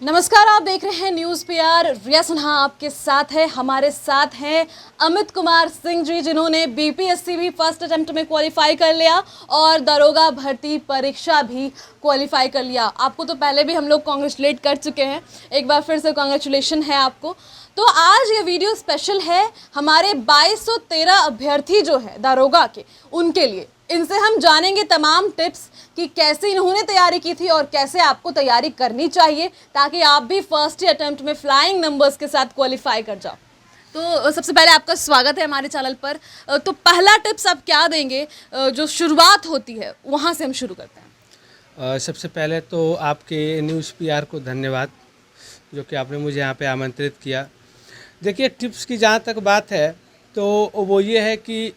नमस्कार, आप देख रहे हैं न्यूज़ पीआर। रिया सिन्हा आपके साथ है। हमारे साथ हैं अमित कुमार सिंह जी, जिन्होंने बीपीएससी भी फर्स्ट अटेम्प्ट में क्वालिफाई कर लिया और दरोगा भर्ती परीक्षा भी क्वालिफाई कर लिया। आपको तो पहले भी हम लोग कॉन्ग्रेचुलेट कर चुके हैं, एक बार फिर से कॉन्ग्रेचुलेशन है आपको। तो आज ये वीडियो स्पेशल है हमारे 2213 अभ्यर्थी जो है दरोगा के, उनके लिए। इनसे हम जानेंगे तमाम टिप्स कि कैसे इन्होंने तैयारी की थी और कैसे आपको तैयारी करनी चाहिए ताकि आप भी फर्स्ट अटेम्प्ट में फ्लाइंग नंबर्स के साथ क्वालिफाई कर जाओ। तो सबसे पहले आपका स्वागत है हमारे चैनल पर। तो पहला टिप्स आप क्या देंगे? जो शुरुआत होती है वहाँ से हम शुरू करते हैं। सबसे पहले तो आपके न्यूज़ पीआर को धन्यवाद, जो कि आपने मुझे यहाँ पे आमंत्रित किया। देखिए, टिप्स की जहाँ तक बात है तो वो ये है कि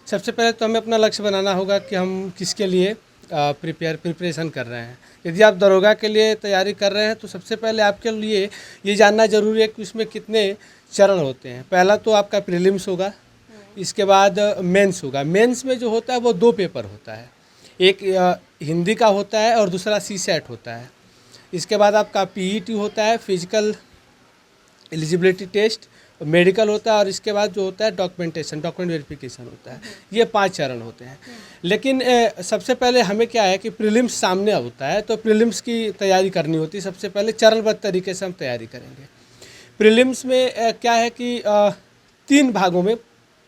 सबसे पहले तो हमें अपना लक्ष्य बनाना होगा कि हम किसके लिए प्रिपरेशन कर रहे हैं। यदि आप दरोगा के लिए तैयारी कर रहे हैं तो सबसे पहले आपके लिए ये जानना ज़रूरी है कि उसमें कितने चरण होते हैं। पहला तो आपका प्रीलिम्स होगा, इसके बाद मेंस होगा। मेंस में जो होता है वो 2 पेपर होता है, एक हिंदी का होता है और दूसरा सीसैट होता है। इसके बाद आपका पीईटी होता है, फिजिकल एलिजिबिलिटी टेस्ट, मेडिकल होता है और इसके बाद जो होता है डॉक्यूमेंट वेरिफिकेशन होता है। ये 5 चरण होते हैं। लेकिन सबसे पहले हमें क्या है कि प्रीलिम्स सामने होता है, तो प्रीलिम्स की तैयारी करनी होती है। सबसे पहले चरणबद्ध तरीके से हम तैयारी करेंगे। प्रीलिम्स में क्या है कि 3 भागों में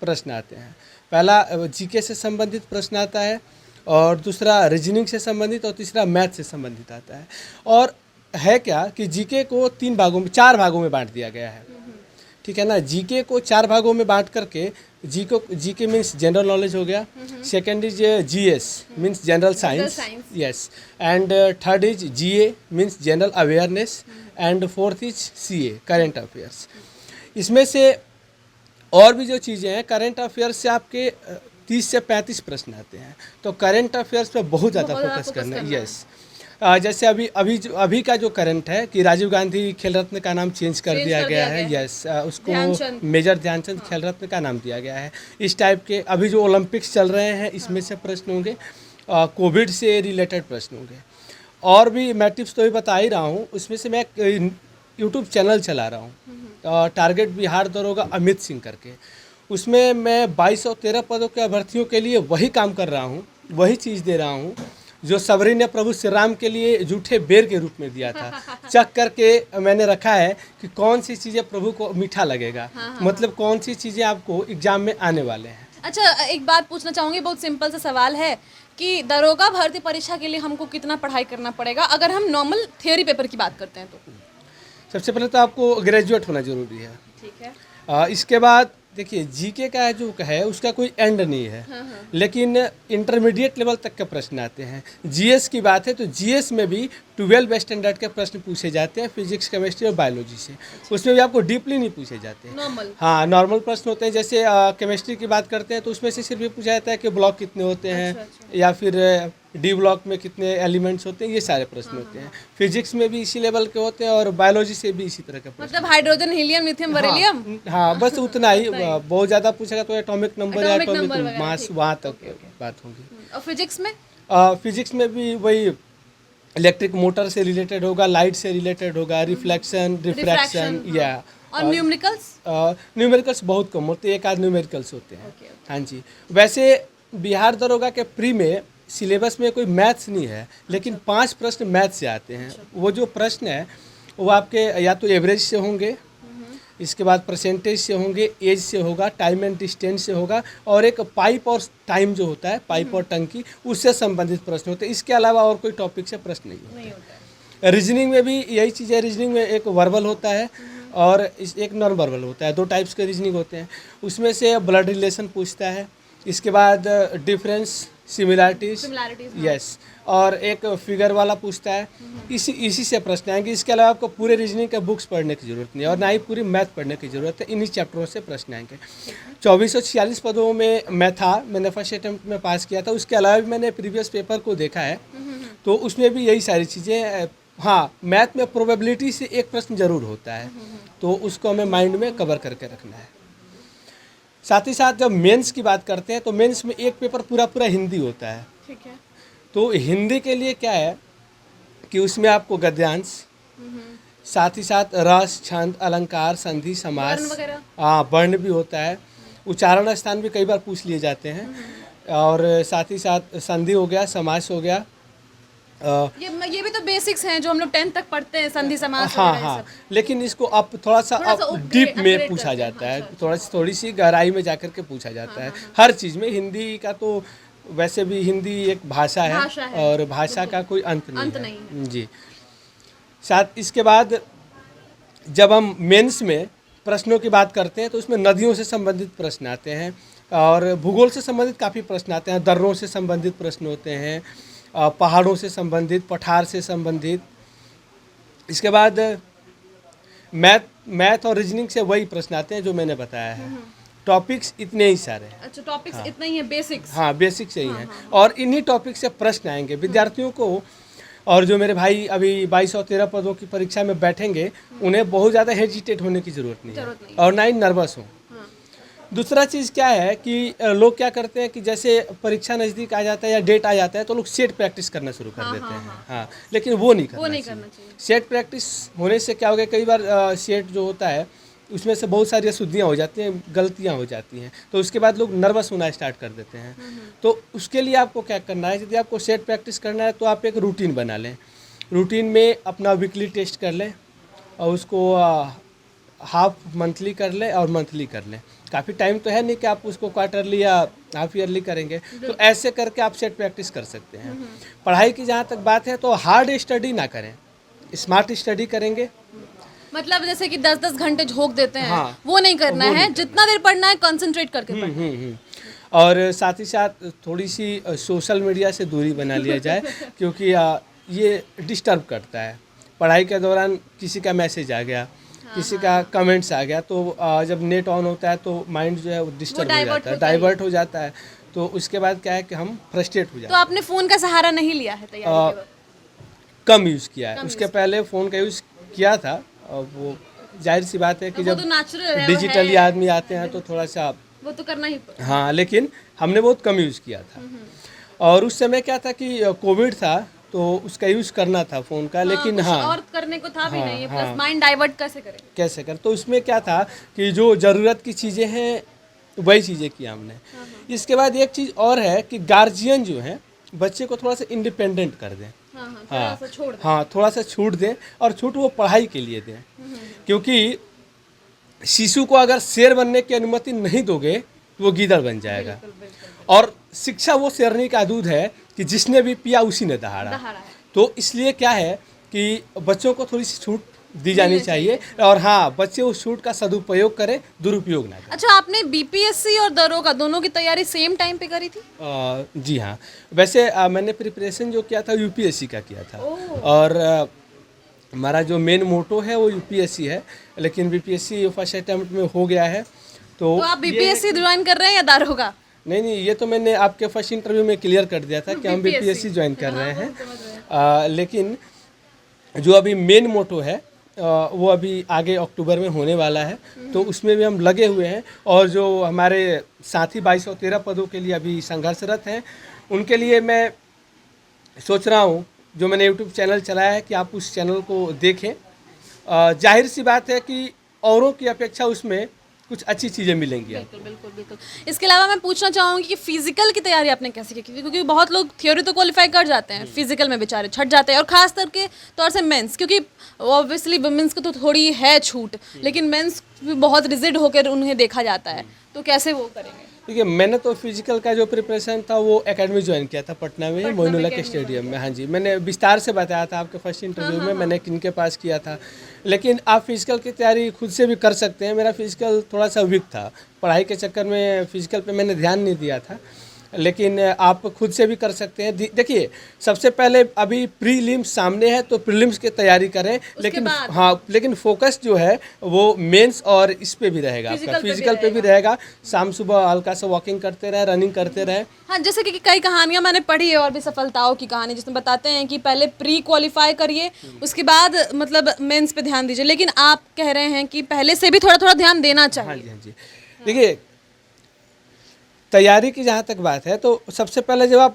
प्रश्न आते हैं। पहला जीके से संबंधित प्रश्न आता है, और दूसरा रीजनिंग से संबंधित, और तीसरा मैथ से संबंधित आता है। और है क्या कि जीके को 4 भागों में बांट दिया गया है, ठीक है ना। जीके को 4 भागों में बांट करके जीके मीन्स जनरल नॉलेज हो गया, second is GS means general science, yes, and third is GA means general awareness, and fourth is CA current affairs. इसमें से और भी जो चीज़ें हैं, करेंट अफेयर्स से आपके 30 से 35 प्रश्न आते हैं, तो करेंट अफेयर्स पे बहुत ज़्यादा फोकस करना है। यस, जैसे अभी का जो करंट है कि राजीव गांधी खेल रत्न का नाम चेंज कर दिया गया है। यस, उसको मेजर ध्यानचंद खेल रत्न का नाम दिया गया है। इस टाइप के अभी जो ओलंपिक्स चल रहे हैं, इसमें से प्रश्न होंगे, कोविड से रिलेटेड प्रश्न होंगे। और भी मैं टिप्स तो भी बता ही रहा हूँ, उसमें से मैं यूट्यूब चैनल चला रहा हूँ, टारगेट बिहार दरोगा अमित सिंह करके। उसमें मैं 2213 पदों के अभ्यर्थियों के लिए वही काम कर रहा हूँ, वही चीज़ दे रहा हूँ जो सबरी ने प्रभु श्री राम के लिए जूठे बेर के रूप में दिया था। चख करके मैंने रखा है कि कौन सी चीज़ें प्रभु को मीठा लगेगा, मतलब कौन सी चीज़ें आपको एग्जाम में आने वाले हैं। अच्छा, एक बात पूछना चाहूँगी, बहुत सिंपल सा सवाल है कि दरोगा भर्ती परीक्षा के लिए हमको कितना पढ़ाई करना पड़ेगा अगर हम नॉर्मल थियोरी पेपर की बात करते हैं तो? सबसे पहले तो आपको ग्रेजुएट होना जरूरी है, ठीक है। इसके बाद देखिए जीके का जो है उसका कोई एंड नहीं है, लेकिन इंटरमीडिएट लेवल तक के प्रश्न आते हैं। जीएस की बात है तो जीएस में भी 12 स्टैंडर्ड के प्रश्न पूछे जाते हैं, फिजिक्स, केमिस्ट्री और बायोलॉजी से। उसमें भी आपको डीपली नहीं पूछे जाते हैं, नॉर्मल। हाँ, नॉर्मल प्रश्न होते हैं। जैसे केमिस्ट्री की बात करते हैं तो उसमें से सिर्फ ये पूछा जाता है कि ब्लॉक कितने होते हैं, या फिर डी ब्लॉक में कितने एलिमेंट्स होते हैं, ये सारे प्रश्न होते हैं। फिजिक्स में भी इसी लेवल के होते हैं और बायोलॉजी से भी इसी तरह के प्रश्न। मतलब हाइड्रोजन, हीलियम, लिथियम, बेरिलियम। हाँ, बस उतना ही। बहुत ज़्यादा पूछेगा तो एटॉमिक नंबर या एटॉमिक मास, वहाँ तक बात होगी। और फिजिक्स में? फिजिक्स में भी वही इलेक्ट्रिक मोटर से रिलेटेड होगा, लाइट से रिलेटेड होगा, रिफ्लेक्शन, रिफ्रैक्शन, या और न्यूमेरिकल्स? न्यूमेरिकल्स बहुत कम होते हैं, 1 आध न्यूमेरिकल्स होते हैं। हाँ जी। वैसे बिहार दरोगा के प्री में सिलेबस में कोई मैथ्स नहीं है, लेकिन 5 प्रश्न मैथ से आते हैं। वो जो प्रश्न है वो आपके या तो एवरेज से होंगे, इसके बाद परसेंटेज से होंगे, एज से होगा, टाइम एंड डिस्टेंस से होगा, और एक पाइप और टाइम जो होता है, पाइप और टंकी, उससे संबंधित प्रश्न होते हैं। इसके अलावा और कोई टॉपिक से प्रश्न नहीं होता है। रीजनिंग में भी यही चीज़ है। रीजनिंग में एक वर्बल होता है और एक नॉन वर्बल होता है, 2 टाइप्स के रीजनिंग होते हैं। उसमें से ब्लड रिलेशन पूछता है, इसके बाद डिफरेंस, सिमिलैरिटीज, यस, और एक फिगर वाला पूछता है। इसी से प्रश्न आएंगे। इसके अलावा आपको पूरे रीजनिंग के बुक्स पढ़ने की ज़रूरत नहीं है और ना ही पूरी मैथ पढ़ने की ज़रूरत है। इन्हीं चैप्टरों से प्रश्न आएंगे। 2446 पदों में मैं था, मैंने फर्स्ट अटेम्प्ट में पास किया था। उसके अलावा भी मैंने प्रीवियस पेपर को देखा है, तो उसमें भी यही सारी चीज़ें। हाँ, मैथ में प्रोबेबिलिटी से एक प्रश्न जरूर होता है, तो उसको हमें माइंड में कवर करके रखना है। साथ ही साथ जब मेंस की बात करते हैं तो मेंस में एक पेपर पूरा हिंदी होता है। ठीक है। तो हिंदी के लिए क्या है कि उसमें आपको गद्यांश, साथ ही साथ रस, छंद, अलंकार, संधि, समास, वर्ण वगैरह? हाँ वर्ण भी होता है। उच्चारण स्थान भी कई बार पूछ लिए जाते हैं। और साथ ही साथ संधि हो गया, समास हो गया। ये भी तो बेसिक्स हैं जो हम लोग 10th तक पढ़ते हैं, संधि समास हाँ वगैरह ये हाँ, सब। लेकिन इसको अब थोड़ा सा डीप में upgrade पूछा करते हैं, जाता है, अच्छा, थोड़ी सी गहराई में जाकर के पूछा जाता है हर चीज़ में। हिंदी का तो वैसे भी हिंदी एक भाषा भाषा है है, और भाषा का कोई अंत अंत नहीं नहीं है जी। साथ इसके बाद जब हम मेंस में प्रश्नों की बात करते हैं तो उसमें नदियों से संबंधित प्रश्न आते हैं और भूगोल से संबंधित काफ़ी प्रश्न आते हैं, दर्रों से संबंधित प्रश्न होते हैं, पहाड़ों से संबंधित, पठार से संबंधित। इसके बाद मैथ और रीजनिंग से वही प्रश्न आते हैं जो मैंने बताया है। टॉपिक्स इतने ही सारे हैं। अच्छा, टॉपिक्स इतना ही है, बेसिक्स। हाँ बेसिक से ही हैं और इन्हीं टॉपिक से प्रश्न आएंगे विद्यार्थियों को। और जो मेरे भाई अभी 22 और 13 पदों की परीक्षा में बैठेंगे उन्हें बहुत ज़्यादा हेजिटेट होने की ज़रूरत नहीं है और ना ही नर्वस हो। दूसरा चीज़ क्या है कि लोग क्या करते हैं कि जैसे परीक्षा नज़दीक आ जाता है या डेट आ जाता है तो लोग सेट प्रैक्टिस करना शुरू कर देते हैं। हाँ लेकिन वो नहीं करना चाहिए। सेट प्रैक्टिस होने से क्या हो गया, कई बार सेट जो होता है उसमें से बहुत सारी अशुद्धियाँ हो जाती हैं, गलतियाँ हो जाती हैं, तो उसके बाद लोग नर्वस होना स्टार्ट कर देते हैं। तो उसके लिए आपको क्या करना है, यदि आपको सेट प्रैक्टिस करना है तो आप एक रूटीन बना लें। रूटीन में अपना वीकली टेस्ट कर लें और उसको हाफ मंथली कर लें और मंथली कर लें। काफ़ी टाइम तो है नहीं कि आप उसको क्वार्टरली या हाफ ईयरली करेंगे, तो ऐसे करके आप सेट प्रैक्टिस कर सकते हैं। पढ़ाई की जहाँ तक बात है तो हार्ड स्टडी ना करें, स्मार्ट स्टडी करेंगे। मतलब जैसे कि 10-10 घंटे झोंक देते हैं, हाँ, वो नहीं करना है, जितना देर पढ़ना है कंसंट्रेट करके पढ़ना है। और साथ ही साथ थोड़ी सी सोशल मीडिया से दूरी बना लिया जाए क्योंकि ये डिस्टर्ब करता है। पढ़ाई के दौरान किसी का मैसेज आ गया, किसी का कमेंट्स आ गया, तो जब नेट ऑन होता है तो माइंड जो है वो डिस्टर्ब हो जाता है, डाइवर्ट हो जाता है। तो उसके बाद क्या है कि हम फ्रस्ट्रेट हो जाते हैं। तो आपने फ़ोन का सहारा नहीं लिया है तैयारी के वक्त? कम यूज़ किया है। उसके पहले फ़ोन का यूज़ किया था और वो जाहिर सी बात है कि वो जब तो नेचुरल है, डिजिटली आदमी आते हैं तो थोड़ा सा वो तो करना ही पड़ेगा। हाँ, लेकिन हमने बहुत कम यूज़ किया था। और उस समय क्या था कि कोविड था तो उसका यूज़ करना था फ़ोन का, लेकिन कुछ हाँ और करने को था भी हाँ, नहीं, हाँ। प्लस माइंड डाइवर्ट कैसे करें? कैसे कर, तो उसमें क्या था कि जो ज़रूरत की चीज़ें हैं वही चीज़ें की हमने। इसके बाद एक चीज़ और है कि गार्जियन जो हैं बच्चे को थोड़ा सा इंडिपेंडेंट कर दें। थोड़ा सा छोड़ दें। हाँ थोड़ा सा छूट दें और छूट वो पढ़ाई के लिए दें, क्योंकि शिशु को अगर शेर बनने की अनुमति नहीं दोगे तो वो गीदड़ बन जाएगा। और शिक्षा वो शेरनी का दूध है कि जिसने भी पिया उसी ने दहाड़ा। तो इसलिए क्या है कि बच्चों को थोड़ी सी छूट दी जानी चाहिए और हाँ बच्चे उस छूट का सदुपयोग करें, दुरुपयोग ना करें। अच्छा, आपने बीपीएससी और दरोगा दोनों की तैयारी सेम टाइम पे करी थी? जी हाँ, वैसे मैंने प्रिपरेशन जो किया था यूपीएससी का किया था और हमारा जो मेन मोटो है वो यूपीएससी है, लेकिन बीपीएससी फर्स्ट अटेम्प्ट में हो गया है। तो आप बीपीएससी ज्वाइन कर रहे हैं या दरोगा? नहीं, ये तो मैंने आपके फर्स्ट इंटरव्यू में क्लियर कर दिया था कि हम बीपीएससी ज्वाइन कर रहे हैं। लेकिन जो अभी मेन मोटो है वो अभी आगे अक्टूबर में होने वाला है, तो उसमें भी हम लगे हुए हैं। और जो हमारे साथी 22 और 13 पदों के लिए अभी संघर्षरत हैं, उनके लिए मैं सोच रहा हूँ, जो मैंने यूट्यूब चैनल चलाया है, कि आप उस चैनल को देखें। जाहिर सी बात है कि औरों की अपेक्षा उसमें कुछ अच्छी चीज़ें मिलेंगी आपको। बिल्कुल बिल्कुल। इसके अलावा मैं पूछना चाहूँगी कि फिजिकल की तैयारी आपने कैसे की? क्योंकि बहुत लोग थ्योरी तो क्वालिफाई कर जाते हैं, फिजिकल में बेचारे छट जाते हैं, और खास करके तौर से मेंस, क्योंकि ऑब्वियसली वुमेंस को तो थोड़ी है छूट, लेकिन मेंस भी बहुत रिजिड होकर उन्हें देखा जाता है, तो कैसे वो करेंगे? देखिए, मैंने तो फिजिकल का जो प्रिपरेशन था वो एकेडमी ज्वाइन किया था पटना में, मोइनुल्लाह के स्टेडियम में। हाँ जी, मैंने विस्तार से बताया था आपके फर्स्ट इंटरव्यू में मैंने किनके पास किया था। लेकिन आप फिजिकल की तैयारी खुद से भी कर सकते हैं। मेरा फिजिकल थोड़ा सा वीक था, पढ़ाई के चक्कर में फिजिकल पे मैंने ध्यान नहीं दिया था, लेकिन आप खुद से भी कर सकते हैं। देखिए, सबसे पहले अभी प्रीलिम्स सामने है तो प्रीलिम्स की तैयारी करें, लेकिन हाँ, लेकिन फोकस जो है वो मेंस और इस पे भी रहेगा, आपका फिजिकल पे भी रहेगा। शाम सुबह हल्का सा वॉकिंग करते रहे, रनिंग करते रहे। हाँ, जैसे कि कई कहानियां मैंने पढ़ी है और भी सफलताओं की कहानी, जिसमें बताते हैं कि पहले प्री क्वालिफाई करिए, उसके बाद मतलब मेंस पे ध्यान दीजिए, लेकिन आप कह रहे हैं कि पहले से भी थोड़ा थोड़ा ध्यान देना चाहिए। हाँ जी, हाँ जी। देखिए, तैयारी की जहाँ तक बात है, तो सबसे पहले जब आप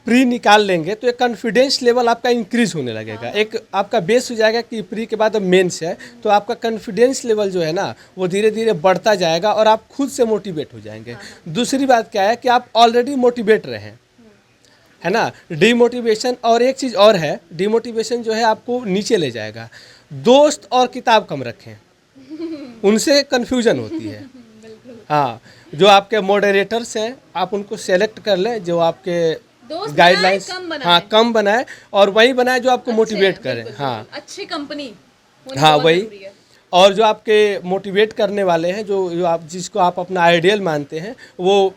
प्री निकाल लेंगे तो एक कॉन्फिडेंस लेवल आपका इंक्रीज होने लगेगा। एक आपका बेस हो जाएगा कि प्री के बाद अब मेंस है, तो आपका कॉन्फिडेंस लेवल जो है ना वो धीरे धीरे बढ़ता जाएगा और आप खुद से मोटिवेट हो जाएंगे। दूसरी बात क्या है कि आप ऑलरेडी मोटिवेट रहे हैं, है ना। डीमोटिवेशन, और एक चीज़ और है, डीमोटिवेशन जो है आपको नीचे ले जाएगा। दोस्त और किताब कम रखें, उनसे कन्फ्यूजन होती है। हाँ, जो आपके मॉडरेटर्स हैं आप उनको सेलेक्ट कर लें, जो आपके दोस्त गाइडलाइंस, बनाए, कम बनाए। हाँ कम बनाए, और वही बनाए जो आपको मोटिवेट अच्छे, करें। बिल्कुल, हाँ बिल्कुल। अच्छी कंपनी होनी हाँ बहुत वही, जरूरी है। और जो आपके मोटिवेट करने वाले हैं, जो आप जिसको आप अपना आइडियल मानते हैं, वो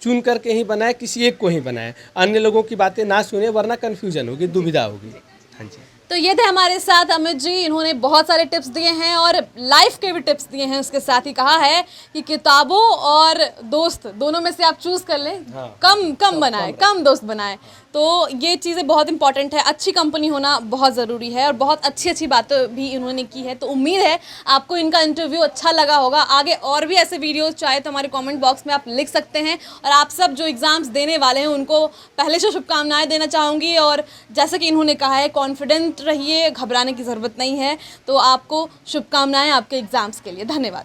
चुन करके ही बनाए, किसी एक को ही बनाए, अन्य लोगों की बातें ना सुने, वरना कन्फ्यूजन होगी, दुविधा होगी। हाँ जी। तो ये थे हमारे साथ अमित जी, इन्होंने बहुत सारे टिप्स दिए हैं और लाइफ के भी टिप्स दिए हैं। उसके साथ ही कहा है कि किताबों और दोस्त दोनों में से आप चूज कर लें। हाँ। कम बनाएं, कम दोस्त बनाएं। तो ये चीज़ें बहुत इंपॉर्टेंट है, अच्छी कंपनी होना बहुत ज़रूरी है और बहुत अच्छी अच्छी बातें भी इन्होंने की है। तो उम्मीद है आपको इनका इंटरव्यू अच्छा लगा होगा। आगे और भी ऐसे वीडियोस चाहे तो हमारे कमेंट बॉक्स में आप लिख सकते हैं। और आप सब जो एग्ज़ाम्स देने वाले हैं उनको पहले से शुभकामनाएं देना चाहूँगी। और जैसा कि इन्होंने कहा है, कॉन्फिडेंट रहिए, घबराने की ज़रूरत नहीं है। तो आपको शुभकामनाएं आपके एग्ज़ाम्स के लिए। धन्यवाद।